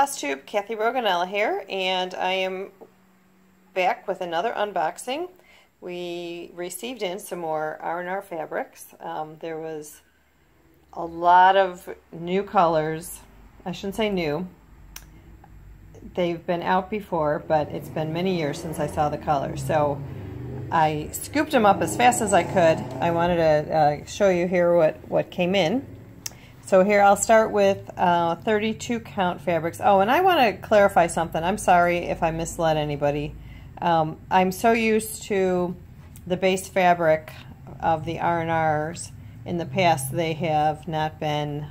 Flosstube, Kathy Roganella here, and I am back with another unboxing. We received in some more R&R fabrics. There was a lot of new colors. I shouldn't say new. They've been out before, but it's been many years since I saw the colors. So I scooped them up as fast as I could. I wanted to show you here what came in. So here I'll start with 32 count fabrics. Oh, and I want to clarify something. I'm sorry if I misled anybody. I'm so used to the base fabric of the R&Rs. In the past, they have not been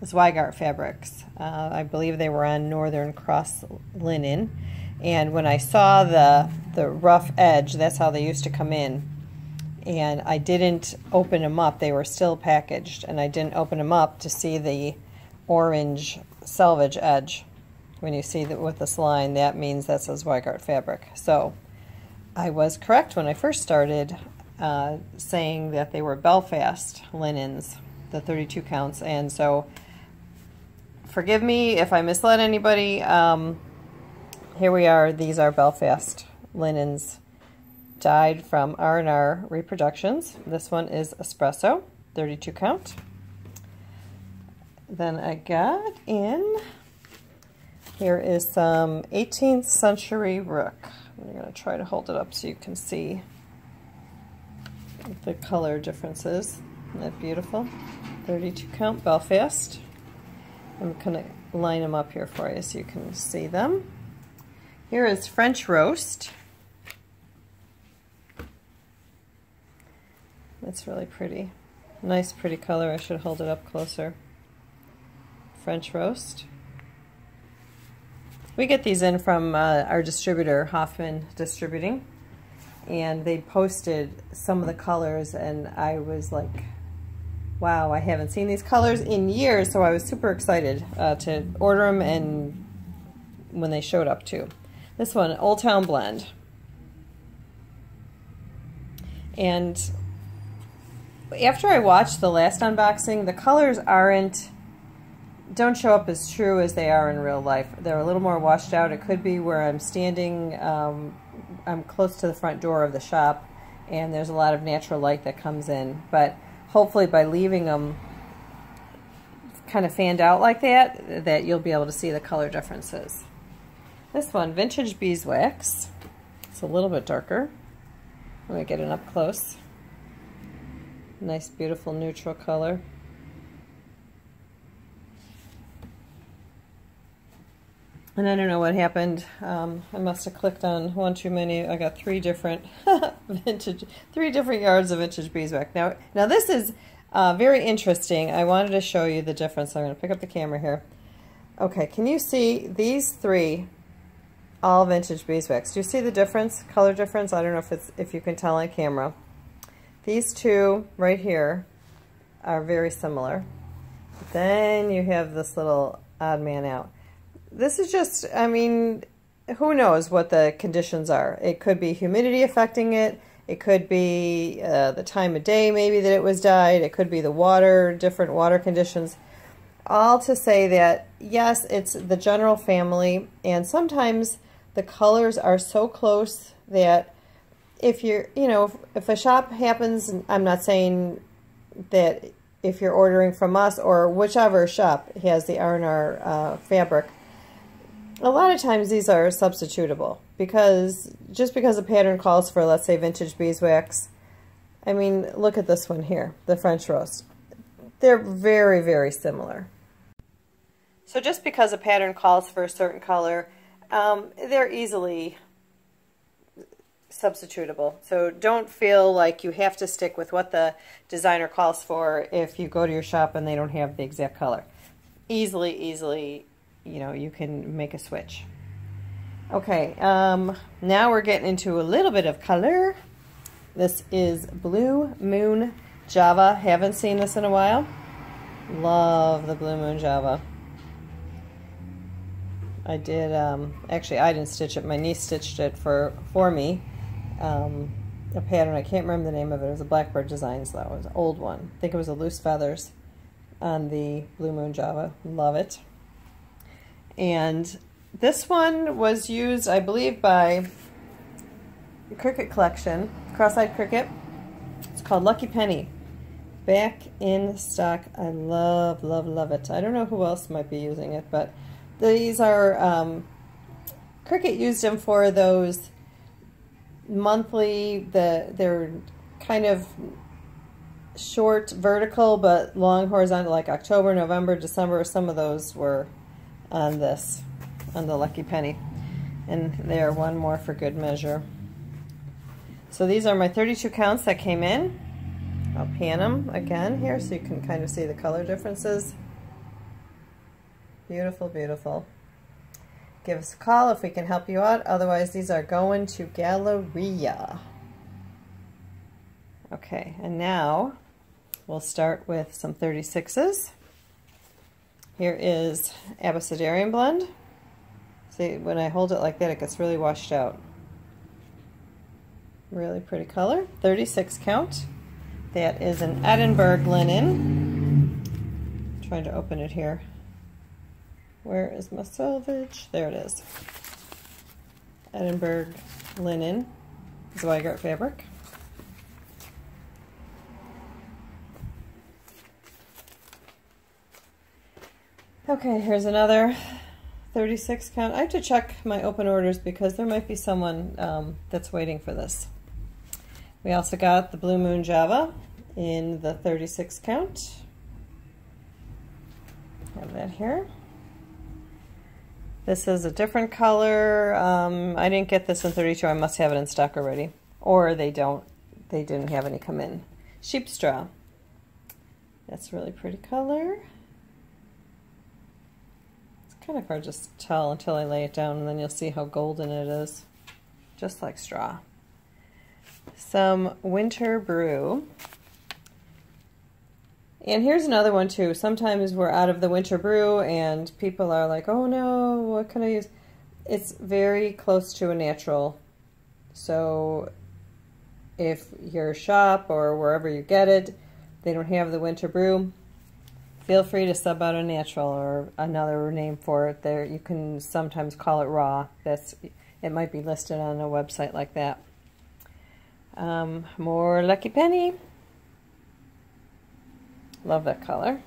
Zweigart fabrics. I believe they were on Northern Cross linen. And when I saw the rough edge, that's how they used to come in. And I didn't open them up. They were still packaged, and I didn't open them up to see the orange selvage edge. When you see that with this line, that means that's a Zweigart fabric. So I was correct when I first started saying that they were Belfast linens, the 32 counts. And so forgive me if I misled anybody. Here we are. These are Belfast linens, dyed from R&R Reproductions. This one is Espresso, 32 count. Then I got in, here is some 18th century rook. I'm going to try to hold it up so you can see the color differences. Isn't that beautiful? 32 count Belfast. I'm going to line them up here for you so you can see them. Here is French Roast. It's really pretty. Nice pretty color. I should hold it up closer. French Roast. We get these in from our distributor, Hoffman Distributing, and they posted some of the colors, and I was like, wow, I haven't seen these colors in years, so I was super excited to order them, and when they showed up too. This one, Old Town Blend. And after I watched the last unboxing, the colors don't show up as true as they are in real life. They're a little more washed out. It could be where I'm standing, I'm close to the front door of the shop, and there's a lot of natural light that comes in. But hopefully by leaving them kind of fanned out like that you'll be able to see the color differences. This one, Vintage Beeswax. It's a little bit darker. Let me get it up close. Nice, beautiful, neutral color. And I don't know what happened. I must have clicked on one too many. I got three different yards of vintage beeswax. Now this is very interesting. I wanted to show you the difference. I'm going to pick up the camera here. Okay, can you see these three? All vintage beeswax. Do you see the difference, color difference? I don't know if you can tell on camera. These two right here are very similar. Then you have this little odd man out. This is just, I mean, who knows what the conditions are. It could be humidity affecting it. It could be the time of day maybe that it was dyed. It could be the water, different water conditions. All to say that, yes, it's the general family, and sometimes the colors are so close that if you're, if a shop happens, and I'm not saying that if you're ordering from us or whichever shop has the R&R fabric, a lot of times these are substitutable because just because a pattern calls for, let's say, vintage beeswax, I mean, look at this one here, the French Roast. They're very, very similar. So just because a pattern calls for a certain color, they're easily substitutable. So don't feel like you have to stick with what the designer calls for if you go to your shop and they don't have the exact color. Easily, you can make a switch. Okay, now we're getting into a little bit of color. This is Blue Moon Java. Haven't seen this in a while. Love the Blue Moon Java. I did, actually I didn't stitch it, my niece stitched it for me. A pattern, I can't remember the name of it. It was a Blackbird Designs though. It was an old one. I think it was a Loose Feathers on the Blue Moon Java. Love it. And this one was used, I believe, by Cricket Collection, Cross-Eyed Cricket. It's called Lucky Penny. Back in stock. I love, love, love it. I don't know who else might be using it, but these are, Cricket used them for those monthly, they're kind of short vertical but long horizontal, like October, November, December. Some of those were on this, on the Lucky Penny, and they are one more for good measure. So these are my 32 counts that came in. I'll pan them again here so you can kind of see the color differences. Beautiful, beautiful. Give us a call if we can help you out. Otherwise, these are going to Galleria. Okay, and now we'll start with some 36s. Here is Abecedarian blend. See, when I hold it like that, it gets really washed out. Really pretty color. 36 count. That is an Edinburgh linen. I'm trying to open it here. Where is my selvage? There it is. Edinburgh linen, Zweigart fabric. Okay, here's another 36 count. I have to check my open orders because there might be someone that's waiting for this. We also got the Blue Moon Java in the 36 count. Have that here. This is a different color. I didn't get this in 32. I must have it in stock already, or they didn't have any come in. Sheep straw. That's a really pretty color. It's kind of hard to tell until I lay it down, and then you'll see how golden it is, just like straw. Some Winter Brew. And here's another one too. Sometimes we're out of the Winter Brew and people are like, oh no, what can I use? It's very close to a natural. So if your shop or wherever you get it, they don't have the Winter Brew, feel free to sub out a natural or another name for it. There, you can sometimes call it raw. It might be listed on a website like that. More Lucky Penny. Love that color.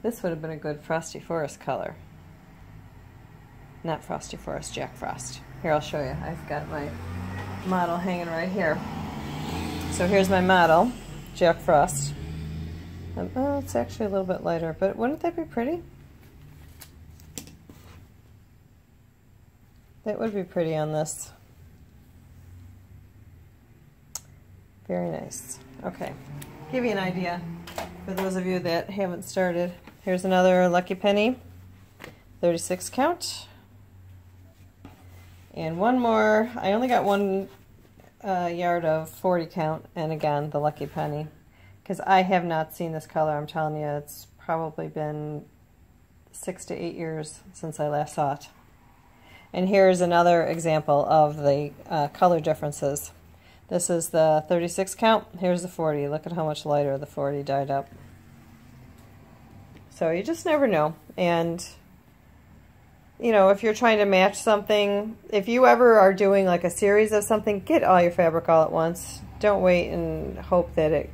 This would have been a good Frosty Forest color. Not Frosty Forest, Jack Frost. Here, I'll show you. I've got my model hanging right here. So here's my model, Jack Frost. Oh, it's actually a little bit lighter, but wouldn't that be pretty? That would be pretty on this. Very nice. Okay, give you an idea for those of you that haven't started. Here's another Lucky Penny, 36 count. And one more. I only got one yard of 40 count, and again, the Lucky Penny. Because I have not seen this color. I'm telling you, it's probably been 6 to 8 years since I last saw it. And here's another example of the color differences. This is the 36 count. Here's the 40. Look at how much lighter the 40 dyed up. So you just never know. And, you know, if you're trying to match something, if you ever are doing like a series of something, get all your fabric all at once. Don't wait and hope that it,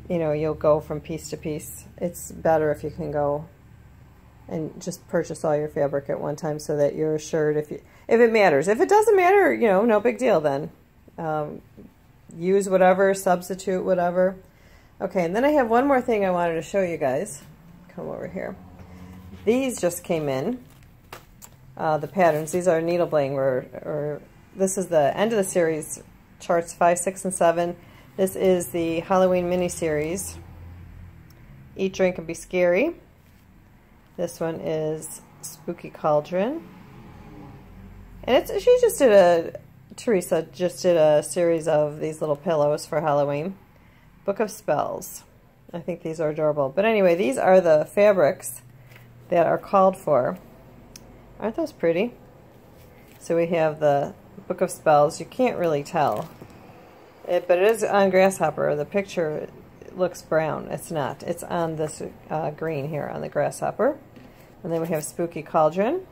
you know, you'll go from piece to piece. It's better if you can go and just purchase all your fabric at one time so that you're assured if it matters. If it doesn't matter, you know, no big deal then. Use whatever, substitute whatever. Okay, and then I have one more thing I wanted to show you guys. Come over here. These just came in. The patterns. These are needle bling. This is the end of the series, charts 5, 6, and 7. This is the Halloween mini series. Eat, Drink, and Be Scary. This one is Spooky Cauldron. And she just did Teresa just did a series of these little pillows for Halloween. Book of Spells. I think these are adorable. But anyway, these are the fabrics that are called for. Aren't those pretty? So we have the Book of Spells. You can't really tell. But it is on Grasshopper. The picture looks brown. It's not. It's on this green here on the Grasshopper. And then we have Spooky Cauldron.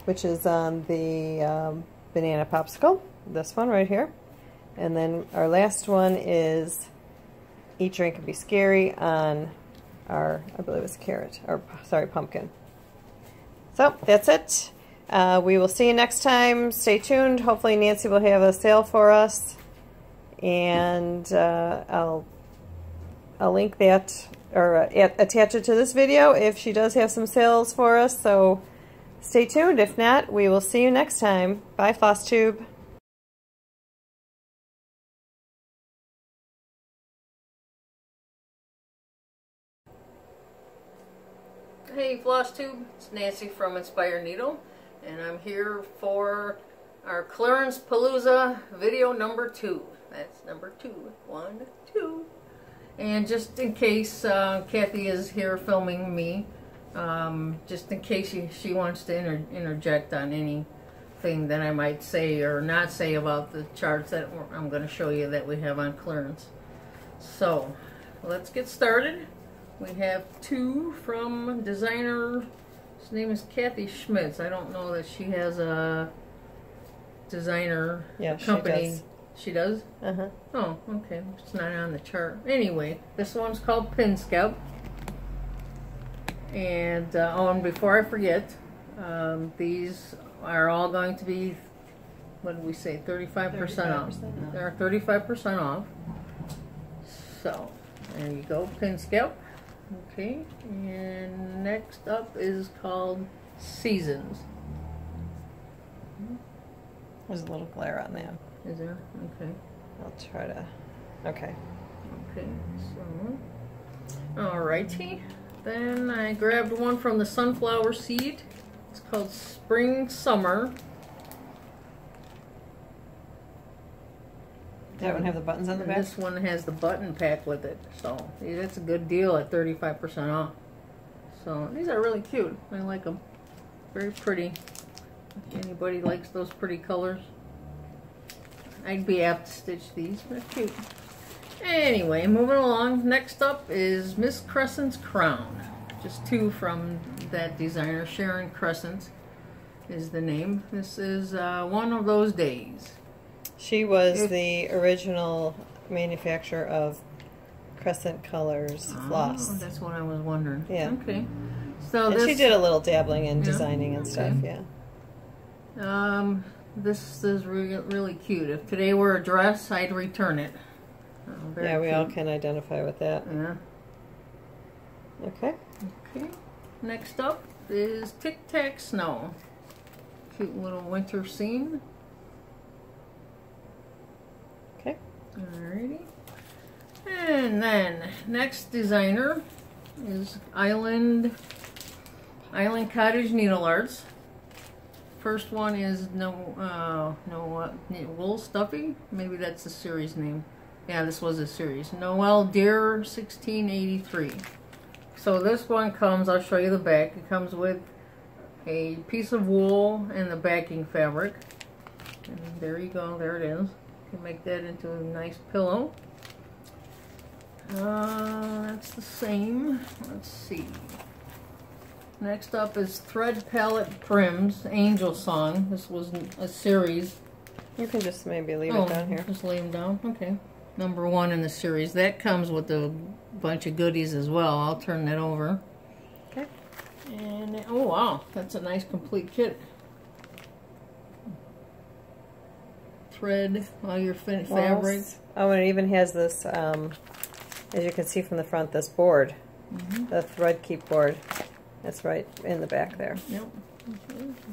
which is on the banana popsicle, this one right here. And then our last one is Eat, Drink, and Be Scary on our, I believe it's carrot, or sorry, pumpkin. So that's it. We will see you next time. Stay tuned. Hopefully Nancy will have a sale for us, and I'll link that, or attach it to this video if she does have some sales for us. So stay tuned. If not, we will see you next time. Bye, Flosstube. Hey Flosstube, it's Nancy from Inspired Needle, and I'm here for our Clearance Palooza video number 2. That's number 2. 1, 2. And just in case Kathy is here filming me, just in case she wants to interject on anything that I might say or not say about the charts that I'm going to show you that we have on clearance. So let's get started. We have 2 from designer, his name is Kathy Schmitz. I don't know that she has a designer company. She does? Uh-huh. Oh, okay. It's not on the chart. Anyway, this one's called Pin Scout. And, and before I forget, these are all going to be, what did we say, 35% off. They're 35% off. So, there you go, Pin Scout. Okay, and next up is called Seasons. There's a little glare on that. Is there? Okay. I'll try to... Okay. Okay, so... Alrighty. Then I grabbed one from the sunflower seed. It's called Spring Summer. Does that one have the buttons on the back? This one has the button pack with it. So, that's a good deal at 35% off. So, these are really cute. I like them. Very pretty. If anybody likes those pretty colors, I'd be apt to stitch these. They're cute. Anyway, moving along. Next up is Miss Crescent's Crown. Just 2 from that designer. Sharon Crescent is the name. This is One of Those Days. She was the original manufacturer of Crescent Colors floss. That's what I was wondering. Yeah. Okay. So and she did a little dabbling in designing and stuff. Okay. Yeah. This is really cute. If today were a dress, I'd return it. Yeah, we all can identify with that. Yeah. Okay. Okay. Next up is Tic Tac Snow. Cute little winter scene. Okay. Alrighty. And then next designer is Island Cottage Needle Arts. First one is Wool Stuffy. Maybe that's the series name. Yeah, this was a series. Noel Deer 1683. So this one comes, I'll show you the back. It comes with a piece of wool and the backing fabric. And there you go, there it is. You can make that into a nice pillow. That's the same. Let's see. Next up is Thread Palette Prim's Angel Song. This was a series. You can just maybe leave it down here. Just lay them down? Okay. Number 1 in the series. That comes with a bunch of goodies as well. I'll turn that over. Okay. And, oh wow, that's a nice complete kit. Thread, all your fabric. Oh, and it even has this, as you can see from the front, this board. The thread keep board. That's right in the back there. Yep.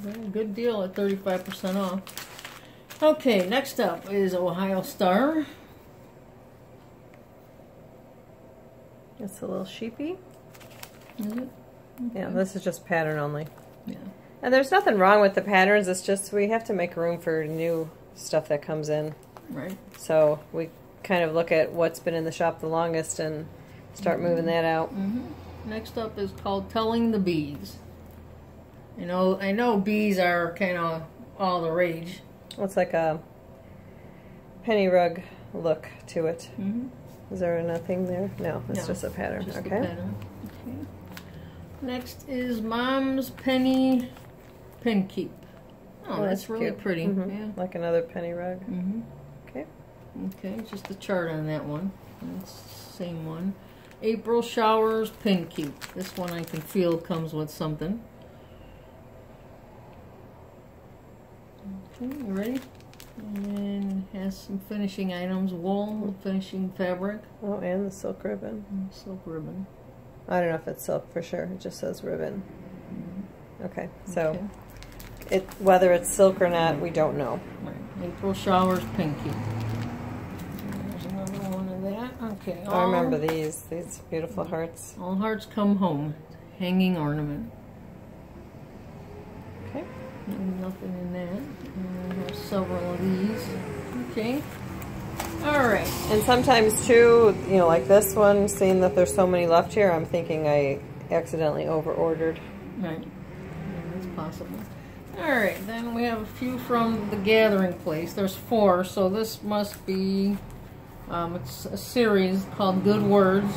Okay. Good deal at 35% off. Okay, next up is Ohio Star. It's a little sheepy. Is it? Okay. Yeah, this is just pattern only. Yeah. And there's nothing wrong with the patterns. It's just we have to make room for new stuff that comes in. Right. So we kind of look at what's been in the shop the longest and start moving that out. Next up is called Telling the Bees. I know bees are kind of all the rage. It's like a penny rug look to it. Is there nothing there? No, it's just a pattern. Just okay. The pattern. Okay. Next is Mom's Penny Pin Keep. Oh, that's really cute. pretty. Yeah. Like another penny rug. Okay. Okay, just the chart on that one. That's the same one. April Showers Pin Keep. This one I can feel comes with something. Okay, you ready? And has some finishing items. Wool, finishing fabric. Oh, and the silk ribbon. Silk ribbon. I don't know if it's silk for sure. It just says ribbon. Okay, so whether it's silk or not, we don't know. Right. April Showers Pin Keep. There's another one of that. Okay. I remember these beautiful hearts. All Hearts Come Home. Hanging ornament. Okay. Nothing in that. And I have several of these. Okay. Alright. And sometimes too, you know, like this one, seeing that there's so many left here, I'm thinking I accidentally over-ordered. Right. Yeah, that's possible. Alright, then we have a few from the Gathering Place. There's 4, so this must be, it's a series called Good Words.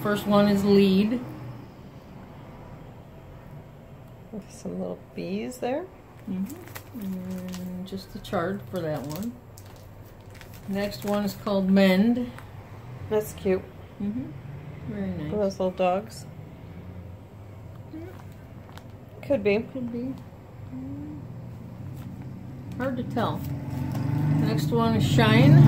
First one is Lead. Some little bees there. And just the chart for that one. Next one is called Mend. That's cute. Very nice. Those little dogs. Could be. Could be. Hard to tell. Next one is Shine.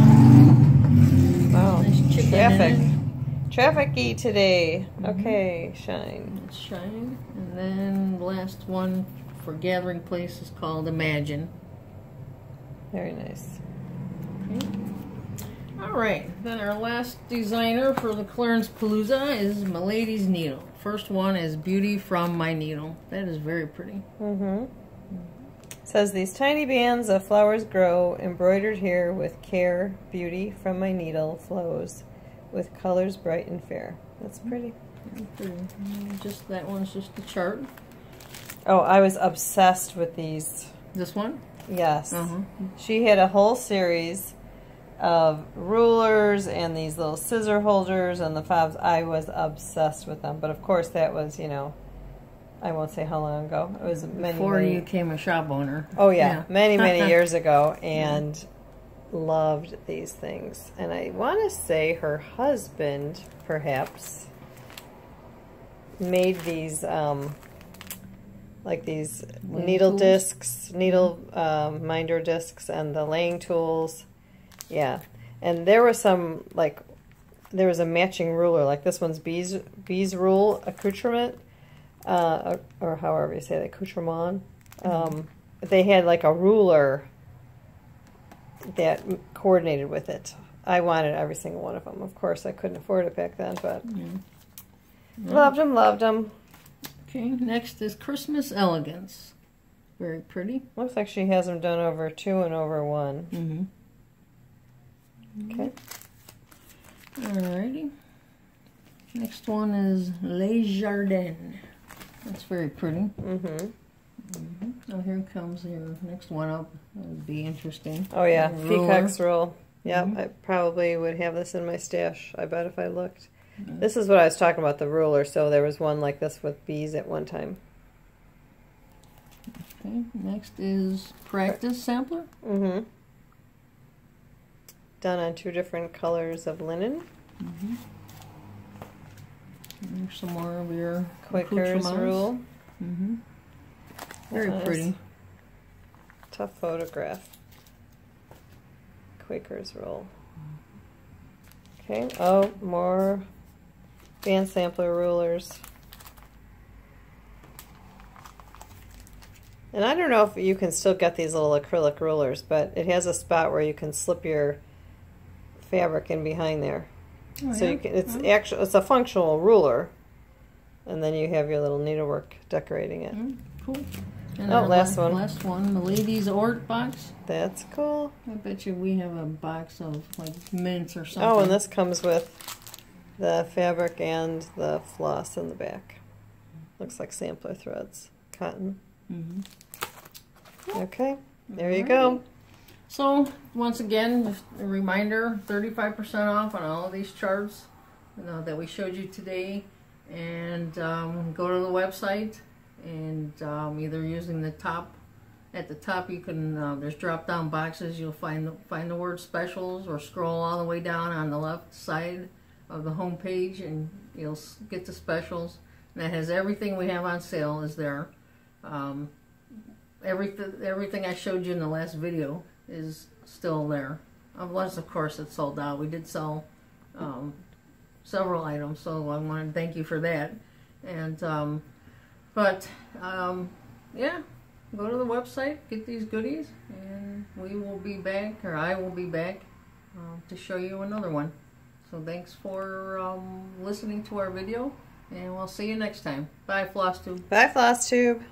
Wow. Nice chicken Traffic. in Traffic-y today. Okay, Shine. That's Shine. And then the last one for Gathering Place is called Imagine. Very nice. Okay. Alright, then our last designer for the Clearance Palooza is Milady's Needle. First one is Beauty from My Needle. That is very pretty. It says, these tiny bands of flowers grow, embroidered here with care, beauty from my needle flows, with colors bright and fair. That's pretty. Very pretty. Just that one's just the chart. Oh, I was obsessed with these. This one? Yes. She had a whole series of rulers and these little scissor holders and the fobs. I was obsessed with them. But of course that was, you know, I won't say how long ago. It was Before you became a shop owner. Oh yeah, many years ago, and loved these things. And I want to say her husband, perhaps, made these like these needle discs, needle minder discs, and the laying tools. Yeah, and there was some, like, there was a matching ruler, like this one's bees rule accoutrement, or however you say it, accoutrement. They had like a ruler that coordinated with it. I wanted every single one of them. Of course, I couldn't afford it back then, but loved them, loved them. Okay, next is Christmas Elegance. Very pretty. Looks like she has them done over 2 and over 1. Okay. Alrighty. Next one is Les Jardins. That's very pretty. Oh, here comes your next one up. That would be interesting. Oh yeah, Peacock's Rule. Yep, I probably would have this in my stash, I bet, if I looked. This is what I was talking about, the ruler. So there was one like this with bees at one time. Okay, next is Practice Sampler. Done on 2 different colors of linen. There's some more of your Quaker's Rule. Very pretty. Tough photograph. Quaker's Rule. Okay, oh, more band sampler rulers. And I don't know if you can still get these little acrylic rulers, but it has a spot where you can slip your fabric in behind there. So you can, it's actually, it's a functional ruler, and then you have your little needlework decorating it. Cool. And last one. Last one, the Ladies' Ort box. That's cool. I bet you we have a box of like mints or something. Oh, and this comes with the fabric and the floss in the back. Looks like sampler threads, cotton. Okay, there you go. So, once again, just a reminder, 35% off on all of these charts that we showed you today. And go to the website and either using the top At the top, you can there's drop-down boxes. You'll find the word specials, or scroll all the way down on the left side of the home page, and you'll get the specials. And that has everything we have on sale is there. Everything I showed you in the last video is still there. Unless, of course, it's sold out. We did sell several items, so I want to thank you for that. And yeah, go to the website, get these goodies, and we will be back, or I will be back to show you another one. So thanks for listening to our video, and we'll see you next time. Bye, Flosstube. Bye, Flosstube.